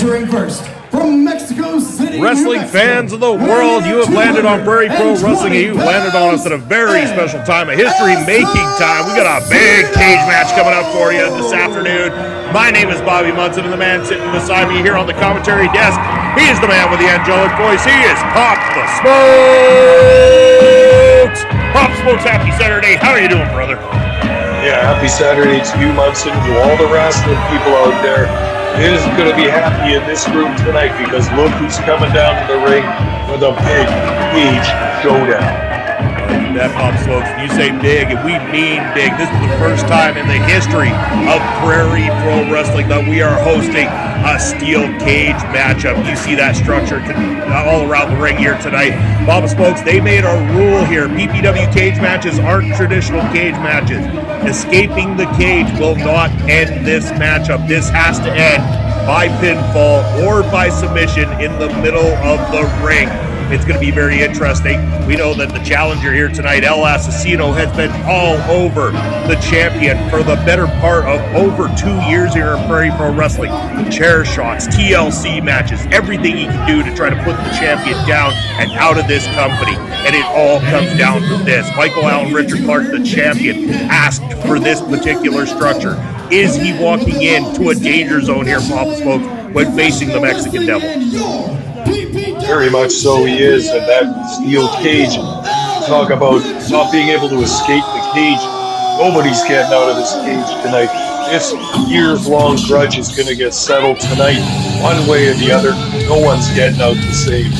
First, from Mexico City, Wrestling fans of the world, you have landed on Prairie Pro Wrestling, and you've landed on us at a very special time, a history-making time. We got a big cage match coming up for you this afternoon. My name is Bobby Munson, and the man sitting beside me here on the commentary desk, he is the man with the angelic voice. He is Pop the Smokes! Pop Smokes, happy Saturday. How are you doing, brother? Yeah, happy Saturday to you, Munson, to all the wrestling people out there. It is going to be happy in this room tonight because look who's coming down to the ring with a big cage showdown. That Pop Smokes, you say big, and we mean big. This is the first time in the history of Prairie Pro Wrestling that we are hosting a steel cage matchup. You see that structure all around the ring here tonight. Pop Smokes, they made a rule here. PPW cage matches aren't traditional cage matches. Escaping the cage will not end this matchup. This has to end by pinfall or by submission in the middle of the ring. It's going to be very interesting. We know that the challenger here tonight, El Asesino, has been all over the champion for the better part of over 2 years here in Prairie Pro Wrestling. Chair shots, TLC matches, everything he can do to try to put the champion down and out of this company. And it all comes down to this. Michael Allen Richard Clark, the champion, asked for this particular structure. Is he walking into a danger zone here, Pop Smoke, when facing the Mexican Devil? Very much so he is, and that steel cage, talk about not being able to escape the cage. Nobody's getting out of this cage tonight. This years-long grudge is going to get settled tonight, one way or the other. No one's getting out the same.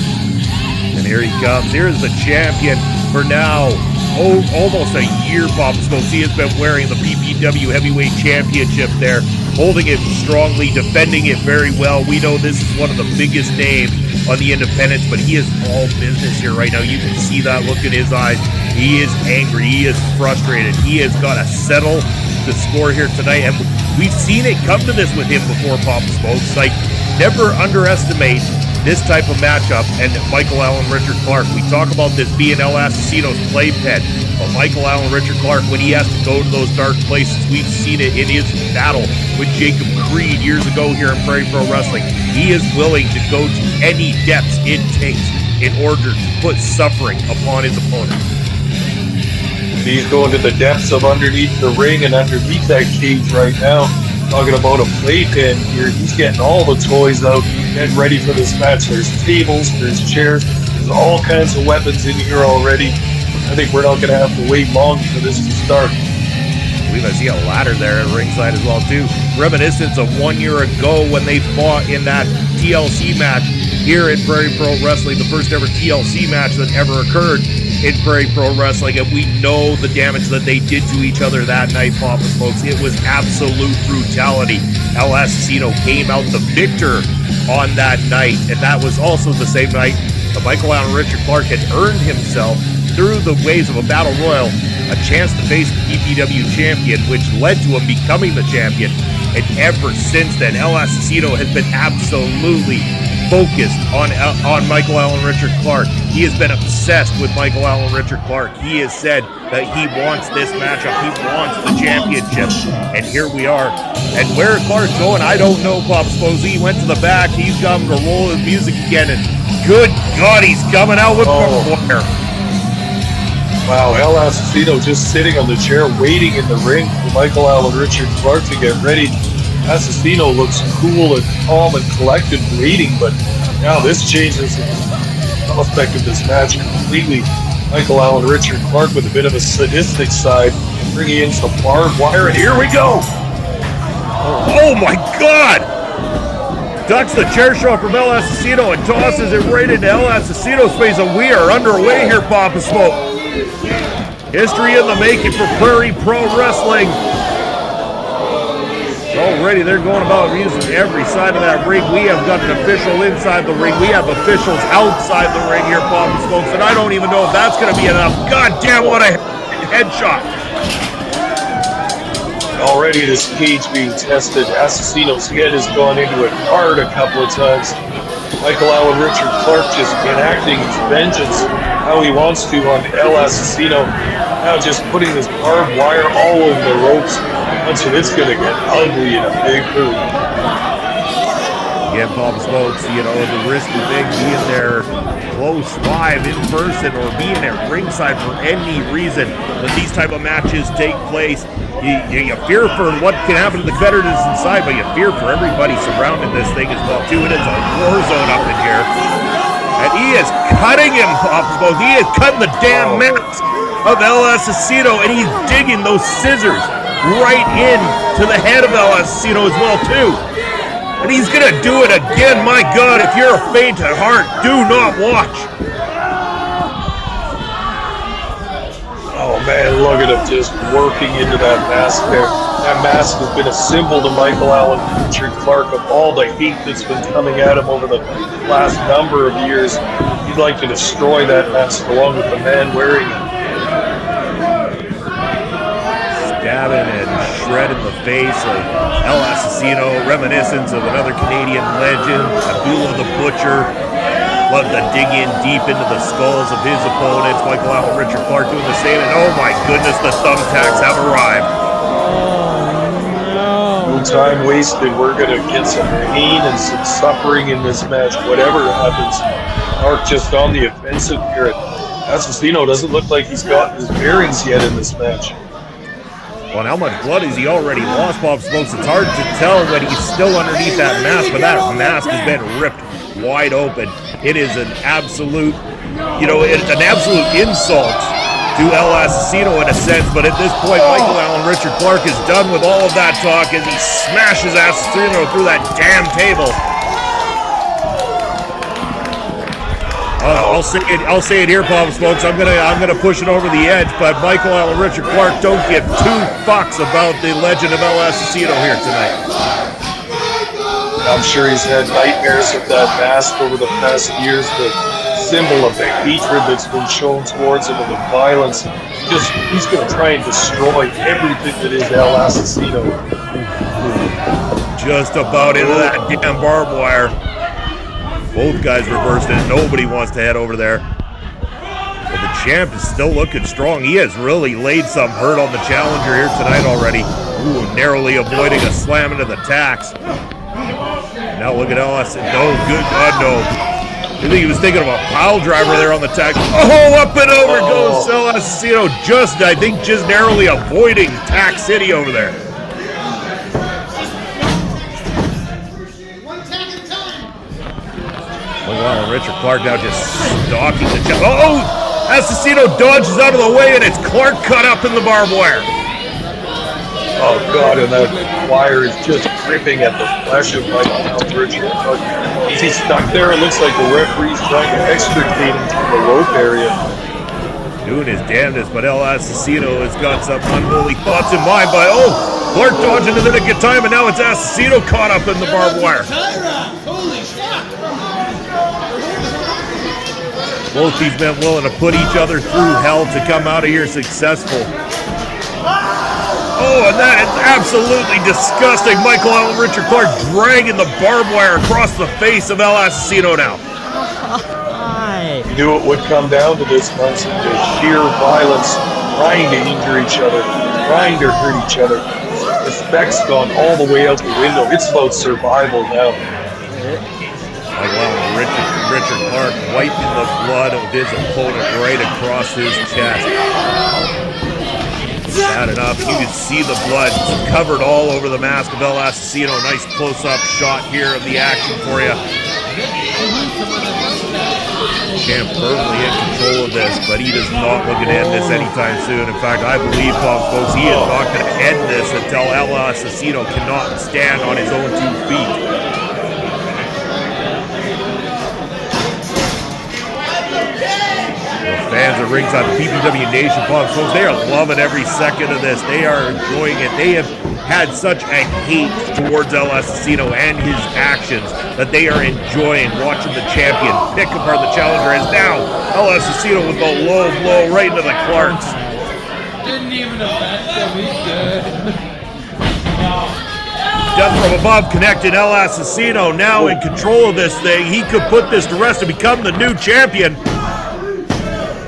And here he comes. Here's the champion for now. Almost a year, Pop Smokes. He has been wearing the PPW Heavyweight Championship there, holding it strongly, defending it very well. We know this is one of the biggest names on the independents, but he is all business here right now. You can see that look in his eyes. He is angry. He is frustrated. He has got to settle the score here tonight, and we've seen it come to this with him before, Pop Smokes. Like, never underestimate this type of matchup and Michael Allen Richard Clark. We talk about this being El Asesino's playpen, but Michael Allen Richard Clark, when he has to go to those dark places, we've seen it in his battle with Jacob Creed years ago here in Prairie Pro Wrestling. He is willing to go to any depths it takes in order to put suffering upon his opponent. He's going to the depths of underneath the ring and underneath that cage right now. Talking about a playpen here, he's getting all the toys out, getting ready for this match. There's tables, there's chairs, there's all kinds of weapons in here already. I think we're not going to have to wait long for this to start. I believe I see a ladder there at ringside as well, too. Reminiscence of 1 year ago when they fought in that TLC match here in Prairie Pro Wrestling, the first ever TLC match that ever occurred in Prairie Pro Wrestling, and we know the damage that they did to each other that night, Papa Smokes. It was absolute brutality. El Asesino came out the victor on that night, and that was also the same night that Michael Allen Richard Clark had earned himself, through the ways of a battle royal, a chance to face the PPW champion, which led to him becoming the champion. And ever since then, El Asesino has been absolutely focused on Michael Allen Richard Clark. He has been obsessed with Michael Allen Richard Clark. He has said that he wants this matchup. He wants the championship. And here we are. And where Clark's going, I don't know, Pop Smokes. He went to the back. He's come to roll his music again. And good God, he's coming out with fire. Wow, El Asesino just sitting on the chair waiting in the ring for Michael Allen Richard Clark to get ready. Asesino looks cool and calm and collected waiting, but now this changes the prospect of this match completely. Michael Allen Richard Clark with a bit of a sadistic side, bringing in some barbed wire, and here we go! Oh my God! Ducks the chair shot from El Asesino and tosses it right into El Asesino's face, and we are underway here, Papa Smoke. History in the making for Prairie Pro Wrestling. Already they're going about using every side of that ring. We have got an official inside the ring. We have officials outside the ring here, Papa Smokes, and I don't even know if that's going to be enough. God damn, what a headshot. Already this cage being tested. Asesino's head has gone into it hard a couple of times. Michael Allen Richard Clark just enacting his vengeance how he wants to on El Asesino. Now just putting this barbed wire all over the ropes. Bunch of it's going to get ugly in a big hurry. Again, Bob Smokes, you know, the risky thing being there close live in person or being at ringside for any reason when these type of matches take place. You fear for what can happen to the competitors inside, but you fear for everybody surrounding this thing as well, too. It is a war zone up in here. And he is cutting him, Bob Smokes. He is cutting the damn mask of El Asesino, and he's digging those scissors right in to the head of El Asesino as well, too. And he's going to do it again. My God, if you're a faint at heart, do not watch. Oh, man, look at him just working into that mask there. That mask has been a symbol to Michael Allen and Richard Clark of all the hate that's been coming at him over the last number of years. He'd like to destroy that mask along with the man wearing it. Stabbing and shredding the face of El Asesino, reminiscence of another Canadian legend, Abdullah the Butcher. Love to dig in deep into the skulls of his opponents. Michael Allen, Richard Clark doing the same, and oh my goodness, the thumbtacks have arrived. No time wasted. We're going to get some pain and some suffering in this match, whatever happens. Clark just on the offensive here. Asesino doesn't look like he's gotten his bearings yet in this match. Well, and how much blood has he already lost, Bob Smokes? It's hard to tell when he's still underneath that mask, but that mask has been ripped wide open. It is an absolute, you know, it's an absolute insult to El Asesino in a sense, but at this point, Michael Allen, Richard Clark is done with all of that talk as he smashes Asesino through that damn table. I'll say it here, Bob Smokes. I'm gonna push it over the edge, but Michael Allen, Richard Clark don't give two fucks about the legend of El Asesino here tonight. I'm sure he's had nightmares of that mask over the past years, the symbol of the hatred that's been shown towards him and the violence. He's going to try and destroy everything that is El Asesino. Just about into that damn barbed wire. Both guys reversed it. Nobody wants to head over there. But the champ is still looking strong. He has really laid some hurt on the challenger here tonight already. Ooh, narrowly avoiding a slam into the tacks. Now look at El Asesino. No, good God, no. I think he was thinking of a pile driver there on the tack. Oh, up and over goes El Asesino. I think just narrowly avoiding Tack City over there. Well, Richard Clark now just stalking the jump. Oh, Asesino dodges out of the way, and it's Clark cut up in the barbed wire. Oh, God, and that wire is just gripping at the flesh of Michael Allen, Richard Clark. Is he stuck there? It looks like the referee's trying to extricate him from the rope area. Doing his damnedest, but El Asesino has got some unholy thoughts in mind. But Clark dodging in the nick of time, and now it's Asesino caught up in the barbed wire. Holy fuck! Both these men willing to put each other through hell to come out of here successful. Oh, and that is absolutely disgusting. Michael Allen, Richard Clark dragging the barbed wire across the face of El Asesino now. You knew it would come down to this, Munson, to sheer violence, trying to injure each other, trying to hurt each other. Respect's gone all the way out the window. It's about survival now. Michael Allen, Richard Clark wiping the blood of his opponent right across his chest. Bad enough, you can see the blood covered all over the mask of El Asesino. Nice close-up shot here of the action for you. Champ firmly in control of this, but he does not look to end this anytime soon. In fact, I believe, folks, he is not going to end this until El Asesino cannot stand on his own 2 feet. Fans at ringside, the PPW Nation, folks, they are loving every second of this. They are enjoying it. They have had such a hate towards El Asesino and his actions that they are enjoying watching the champion pick apart the challenger. As now, El Asesino with the low blow right into the Clarks. Didn't even affect him. He's good. Death from above connected. El Asesino now in control of this thing. He could put this to rest and become the new champion.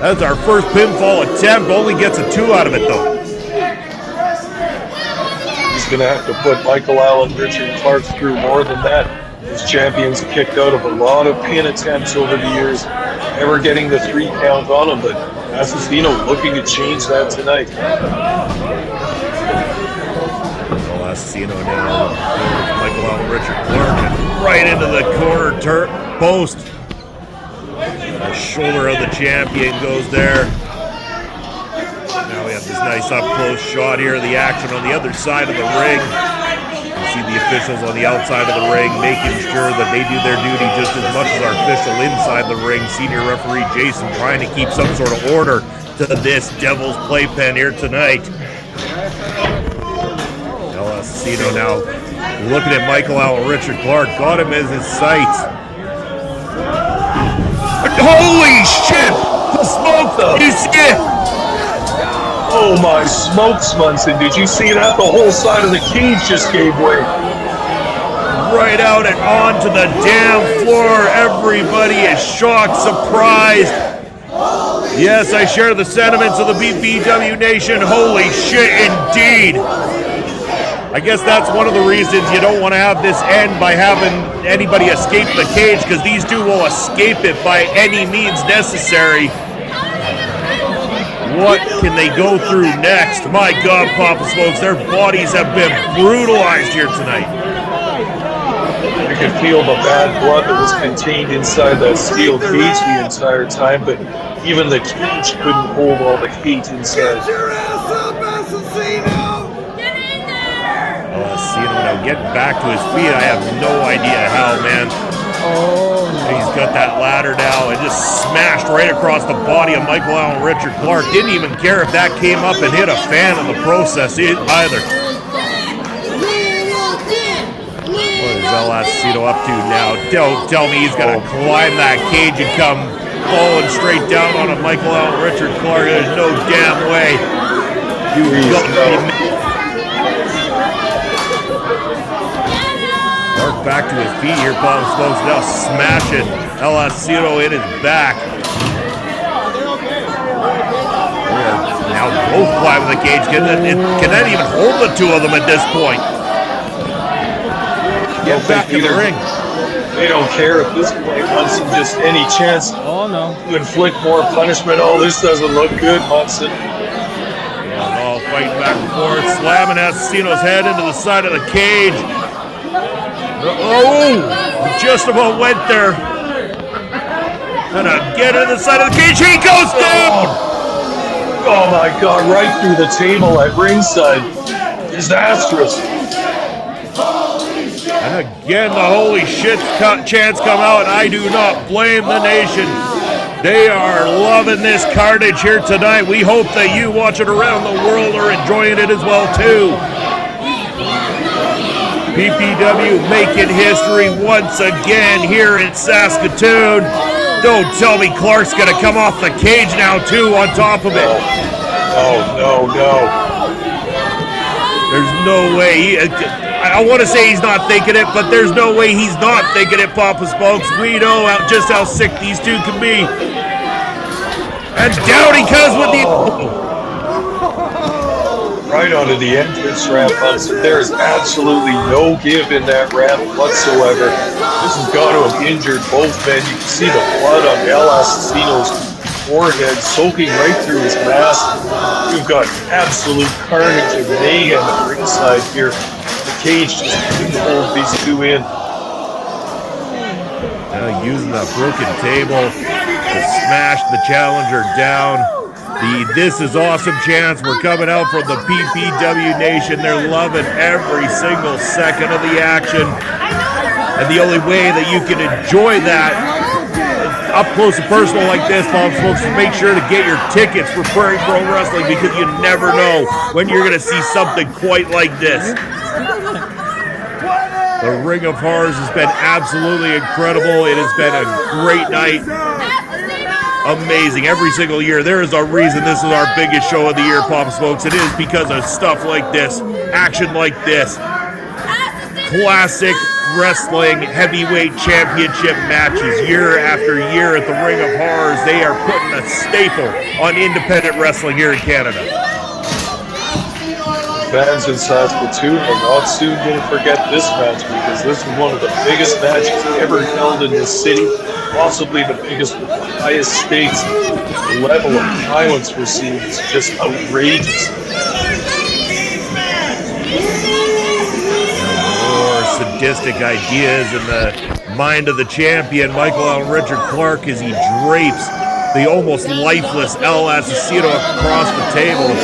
That's our first pinfall attempt. Only gets a 2 out of it, though. He's going to have to put Michael Allen, Richard Clark through more than that. This champion's kicked out of a lot of pin attempts over the years, never getting the 3 count on him, but Asesino looking to change that tonight. Asesino now. Michael Allen, Richard Clark, and right into the corner post. The shoulder of the champion goes there. Now we have this nice up-close shot here of the action on the other side of the ring. You see the officials on the outside of the ring making sure that they do their duty just as much as our official inside the ring. Senior referee Jason trying to keep some sort of order to this Devil's Playpen here tonight. Asesino now looking at Michael Allen, Richard Clark, got him as his sights. Holy shit! The smoke! You see it? Oh my smokes, Munson. Did you see that? The whole side of the cage just gave way. Right out and onto the damn floor. Everybody is shocked, surprised. Yes, I share the sentiments of the BPW Nation. Holy shit, indeed. I guess that's one of the reasons you don't want to have this end by having anybody escape the cage, because these two will escape it by any means necessary. What can they go through next? My God, Papa Smokes, their bodies have been brutalized here tonight. You could feel the bad blood that was contained inside that steel cage the entire time, but even the cage couldn't hold all the hate inside. Get your ass up, Asesino! Asesino now getting back to his feet. I have no idea how, man. Oh, He's got that ladder now and just smashed right across the body of Michael Allen, Richard Clark. Didn't even care if that came up and hit a fan in the process either. What is Asesino up to now? Don't tell me he's gonna climb that cage and come falling straight down on a Michael Allen, Richard Clark. There's no damn way. You got me. Clark back to his feet here, Papa Smokes now smashing Asesino in his back. Now both climbing the cage. Can that even hold the two of them at this point? Get back in the ring. They don't care at this point, Munson. Just any chance to inflict more punishment. Oh, this doesn't look good, Munson. All fighting back and forth, slamming Asesino's head into the side of the cage. Oh, just about went there. And again in the side of the cage, he goes down! Oh my God, right through the table at ringside. Disastrous. And again, the holy shit chants come out, and I do not blame the nation. They are loving this carnage here tonight. We hope that you watching around the world are enjoying it as well, too. PPW making history once again here in Saskatoon. Don't tell me Clark's gonna come off the cage now too on top of it. No. There's no way. I want to say he's not thinking it, but there's no way he's not thinking it, Papa Smokes. We know just how sick these two can be. And down he comes with the... Right onto the entrance ramp, Munson. There is absolutely no give in that ramp whatsoever. This has got to have injured both men. You can see the blood on Asesino's forehead soaking right through his mask. You've got absolute carnage and mayhem at ringside here. The cage just couldn't hold these two in. Now using that broken table to smash the challenger down. The This Is Awesome chants were coming out from the PPW Nation. They're loving every single second of the action. And the only way that you can enjoy that up close and personal like this, Papa Smokes, is make sure to get your tickets for Prairie Pro Wrestling, because you never know when you're going to see something quite like this. The Ring of Horrors has been absolutely incredible. It has been a great night. Amazing. Every single year, there is a reason this is our biggest show of the year, Papa Smokes. It is because of stuff like this, action like this, classic wrestling heavyweight championship matches year after year at the Ring of Horrors. They are putting a staple on independent wrestling here in Canada. fans in Saskatoon are not soon going to forget this match because this is one of the biggest matches ever held in this city, possibly the biggest with the highest stakes. The level of violence we're seeing is just outrageous. More sadistic ideas in the mind of the champion, Michael Allen Richard Clark, as he drapes the almost lifeless El Asesino across the table.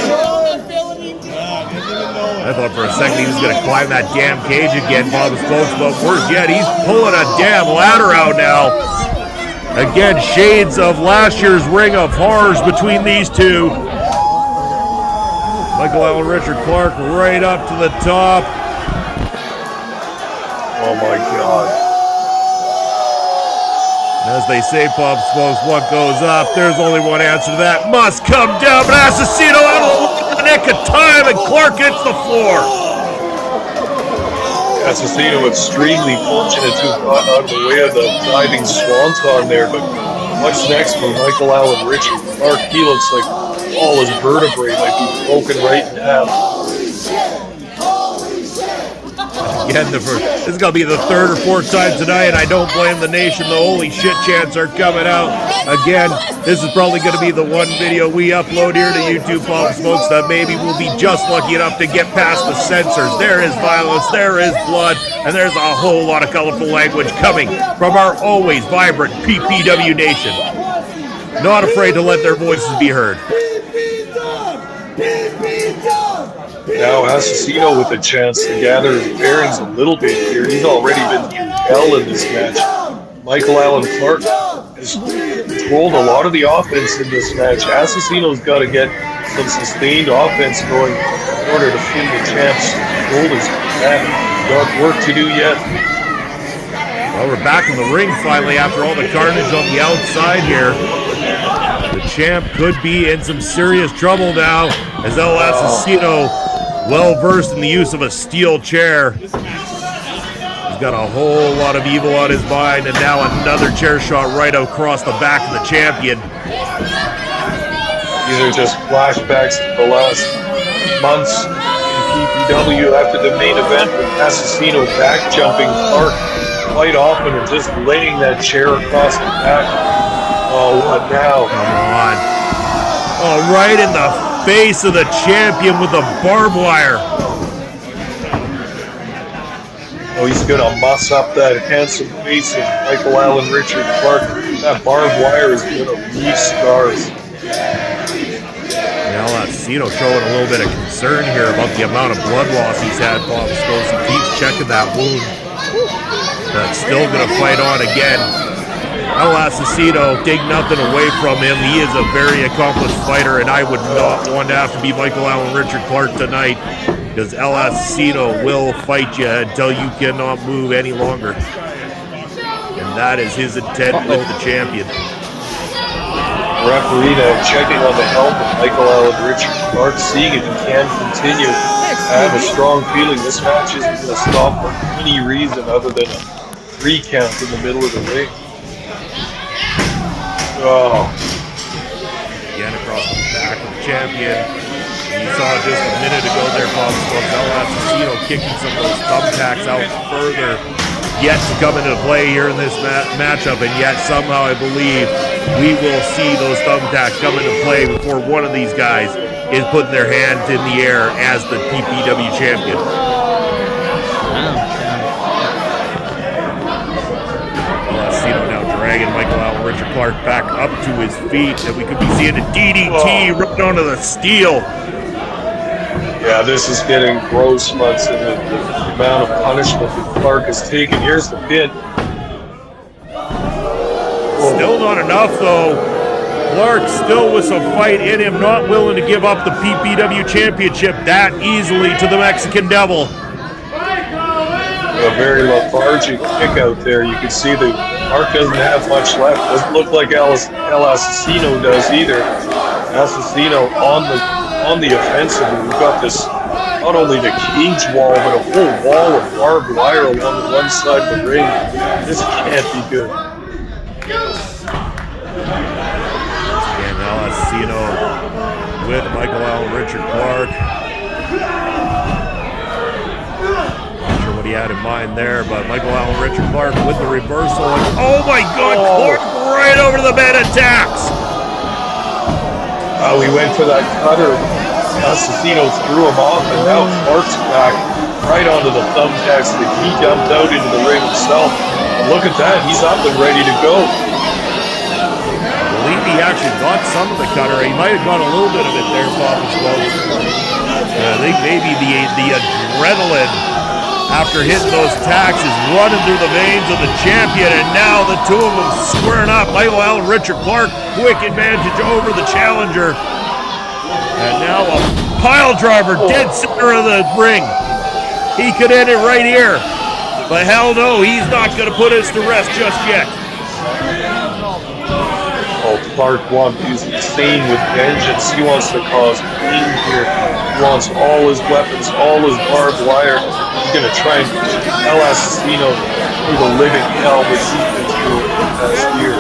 I thought for a second he was going to climb that damn cage again, Bob Spokes, but worse yet, he's pulling a damn ladder out now. Again, shades of last year's Ring of Horrors between these two. Michael Allen Richard Clark right up to the top. Oh my God. As they say, Bob Spokes, what goes up? There's only one answer to that. Must come down, but Asesino out of the nick of time, and Clark hits the floor. Asesino extremely fortunate to have gotten out of the way of the diving swanton there, but what's next for Michael Allen Richard Clark? He looks like all his vertebrae might be broken right in half. Again, this is going to be the third or fourth time tonight, and I don't blame the nation. The holy shit chants are coming out. Again, this is probably going to be the one video we upload here to YouTube, Bob Smokes, that maybe we'll be just lucky enough to get past the censors. There is violence, there is blood, and there's a whole lot of colorful language coming from our always vibrant PPW nation. Not afraid to let their voices be heard. Now Asesino with a chance to gather his bearings a little bit here. He's already been through hell in this match. Michael Allen Clark has controlled a lot of the offense in this match. Asesino's got to get some sustained offense going in order to pin the champ's shoulders. Got work to do yet. Well, we're back in the ring finally after all the carnage on the outside here. The champ could be in some serious trouble now as El Asesino, well versed in the use of a steel chair. He's got a whole lot of evil on his mind, and now another chair shot right across the back of the champion. These are just flashbacks to the last months in PPW after the main event with Asesino back jumping Clark quite often and just laying that chair across the back. Oh, what now? Come on. Oh, right in the face of the champion with the barbed wire. Oh, he's going to muss up that handsome face of Michael Allen Richard Clark. That barbed wire is going to leave scars. Now, Asesino showing a little bit of concern here about the amount of blood loss he's had. Bob Scopes, he keeps checking that wound. That's still going to fight on again. El Asesino, take nothing away from him. He is a very accomplished fighter, and I would not want to have to be Michael Allen Richard Clark tonight, because El Asesino will fight you until you cannot move any longer. And that is his intent with the champion. Referee now checking on the helmet of Michael Allen Richard Clark, seeing if he can continue. I have a strong feeling this match isn't going to stop for any reason other than a 3 count in the middle of the ring. Oh. Again across the back of the champion. And you saw just a minute ago there, Bob Scopes, El Asesino kicking some of those thumbtacks out further, yet to come into play here in this matchup, and yet somehow I believe we will see those thumbtacks come into play before one of these guys is putting their hands in the air as the PPW champion. Dragging Michael Allen Richard Clark back up to his feet, and we could be seeing a DDT right onto the steel. Yeah, this is getting gross, Munson. The amount of punishment that Clark has taken. Here's the pin. Still not enough, though. Clark still with some fight in him, not willing to give up the PPW championship that easily to the Mexican Devil. A very lethargic kick out there. You can see the Clark doesn't have much left. Doesn't look like El Asesino does either. Asesino on the offensive. We've got this, not only the cage wall, but a whole wall of barbed wire along one side of the ring. This can't be good. And El Asesino with Michael Allen Richard Clark. he had in mind there, but Michael Allen Richard Clark with the reversal. And, oh my God, Clark right over the man attacks. We went for that cutter. Asesino threw him off, and now Clark's back right onto the thumbtacks that he jumped out into the ring himself. And look at that, he's up and ready to go. I believe he actually got some of the cutter. He might have got a little bit of it there, Papa Smokes. I think maybe the adrenaline after hitting those tacks is running through the veins of the champion, and now the two of them squaring up. Michael Allen Richard Clark, quick advantage over the challenger. And now a pile driver, dead center of the ring. He could end it right here. But hell no, he's not going to put us to rest just yet. Oh, Clark he's insane with vengeance. He wants to cause pain here. He wants all his weapons, all his barbed wire. He's going to try and push El Asesino through the living hell that he's been through in the past year.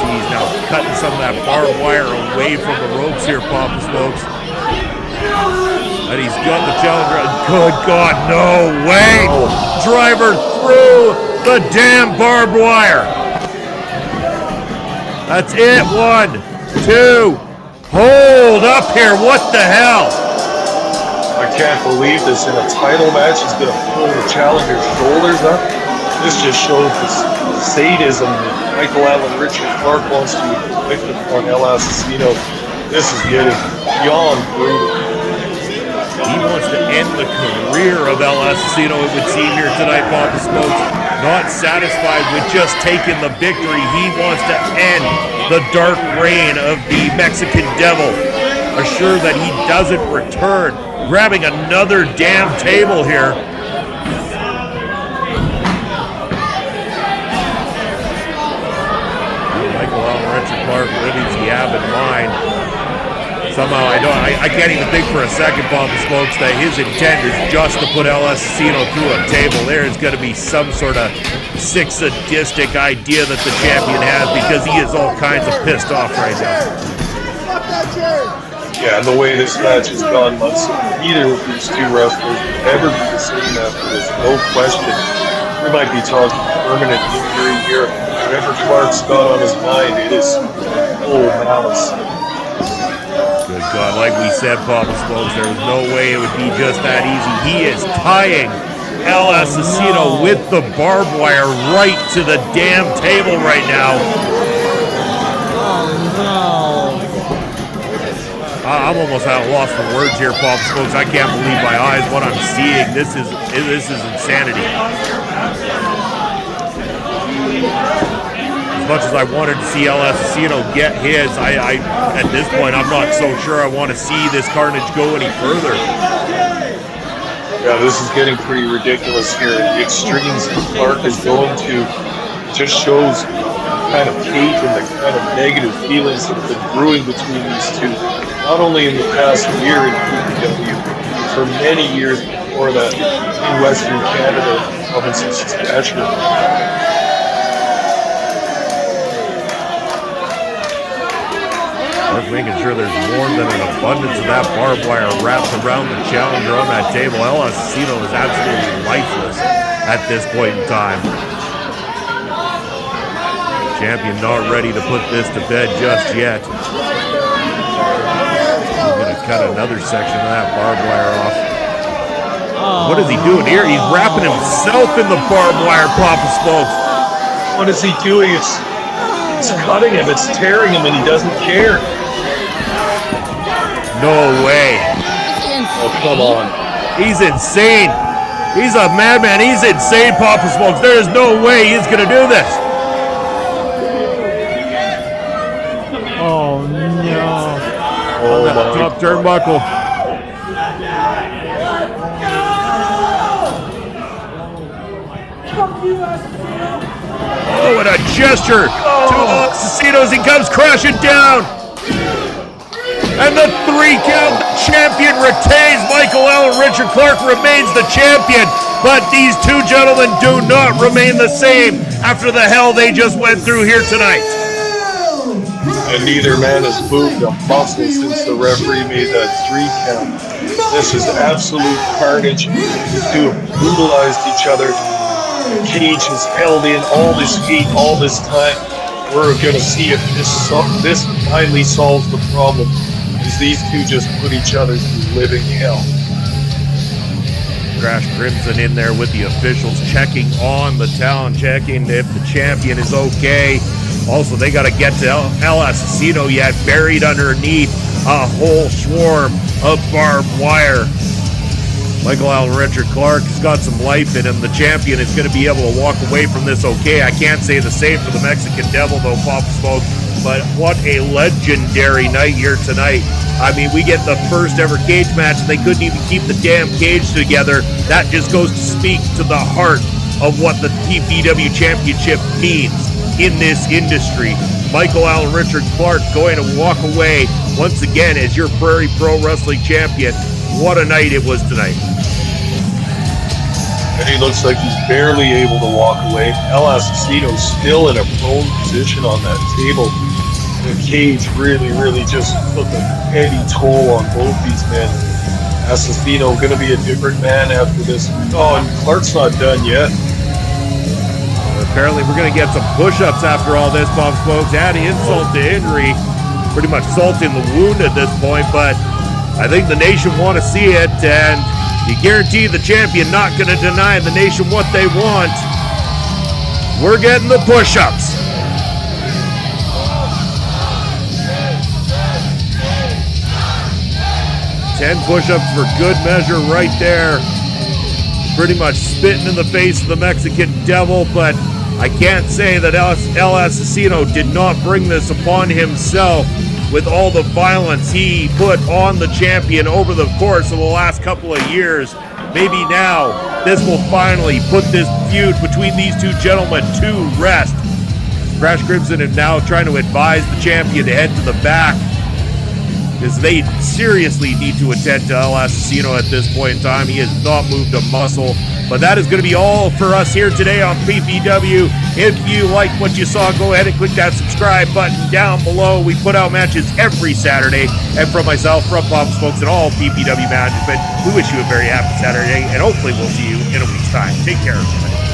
He's now cutting some of that barbed wire away from the ropes here, Papa Smokes. And he's got the challenger. Good God, no way! Driver through the damn barbed wire. That's it. 1, 2. Hold up here. What the hell? I can't believe this. In a title match, he's going to pull the challenger's shoulders up. This just shows the sadism that Michael Allen Richard Clark wants to inflict upon El Asesino. This is getting beyond brutal. He wants to end the career of El Asesino, it would seem here tonight, Papa Smokes. Not satisfied with just taking the victory, he wants to end the dark reign of the Mexican Devil. Assured that he doesn't return. Grabbing another damn table here. Michael Allen Richard Clark, what does he have in mind? Somehow I can't even think for a second, Papa Smokes, that his intent is just to put El Asesino through a table. There is going to be some sort of sick, sadistic idea that the champion has, because he is all kinds of pissed off right now. Yeah, the way this match has gone, Munson, neither of these two wrestlers will ever be the same after this, no question. We might be talking permanent injury here. Whatever Clark's got on his mind, it is full malice. Good God, like we said, Papa Smokes, there was no way it would be just that easy. He is tying El Asesino with the barbed wire right to the damn table right now. I'm almost at a loss for words here, Papa Smokes. I can't believe my eyes, what I'm seeing. This is insanity. As much as I wanted to see El Asesino get his, I at this point, I'm not so sure I want to see this carnage go any further. Yeah, this is getting pretty ridiculous here. The extremes that Clark is going to just shows kind of hate and the kind of negative feelings that have been brewing between these two. Not only in the past year in PPW, for many years before that in Western Canada, province of Saskatchewan. Making sure there's more than an abundance of that barbed wire wrapped around the challenger on that table. El Asesino is absolutely lifeless at this point in time. Champion not ready to put this to bed just yet. He's going to cut another section of that barbed wire off. What is he doing here? He's wrapping himself in the barbed wire, Papa Smokes. What is he doing? It's cutting him, it's tearing him, and he doesn't care. No way. Oh, come on. He's insane. He's a madman. He's insane, Papa Smokes. There is no way he's going to do this. Oh, no. Oh, On that top turnbuckle. Oh, and a gesture to Asesino as he comes crashing down. And the 3 count, the champion retains. Michael Allen Richard Clark remains the champion. But these two gentlemen do not remain the same after the hell they just went through here tonight. And neither man has moved a muscle since the referee made that 3 count. This is absolute carnage. These two have brutalized each other. The cage is held in all this heat, all this time. We're going to see if this finally solves the problem, as these two just put each other through living hell. Crash Crimson in there with the officials checking on the town, checking if the champion is okay. Also, they got to get to El Asesino yet, buried underneath a whole swarm of barbed wire. Michael Allen Richard Clark has got some life in him. The champion is going to be able to walk away from this okay. I can't say the same for the Mexican Devil, though, Pop Smoke. But what a legendary night here tonight. I mean, we get the first ever cage match. They couldn't even keep the damn cage together. That just goes to speak to the heart of what the PPW Championship means in this industry. Michael Allen Richard Clark going to walk away once again as your Prairie Pro Wrestling champion. What a night it was tonight. And he looks like he's barely able to walk away. El Asesino's still in a prone position on that table. The cage really just took a heavy toll on both these men. Asesino going to be a different man after this. Oh, and Clark's not done yet. Apparently we're going to get some push-ups after all this, Bob Smokes. Add insult to injury. Pretty much salt in the wound at this point, but I think the nation want to see it, and you guarantee the champion not going to deny the nation what they want. We're getting the push-ups. Ten push-ups for good measure right there. Pretty much spitting in the face of the Mexican Devil, but I can't say that El Asesino did not bring this upon himself with all the violence he put on the champion over the course of the last couple of years. Maybe now this will finally put this feud between these two gentlemen to rest. Crash Crimson is now trying to advise the champion to head to the back, because they seriously need to attend to El Asesino at this point in time. He has not moved a muscle. But that is going to be all for us here today on PPW. If you liked what you saw, go ahead and click that subscribe button down below. We put out matches every Saturday. And from myself, from Pop Smokes, and all PPW management, we wish you a very happy Saturday. And hopefully we'll see you in a week's time. Take care, everybody.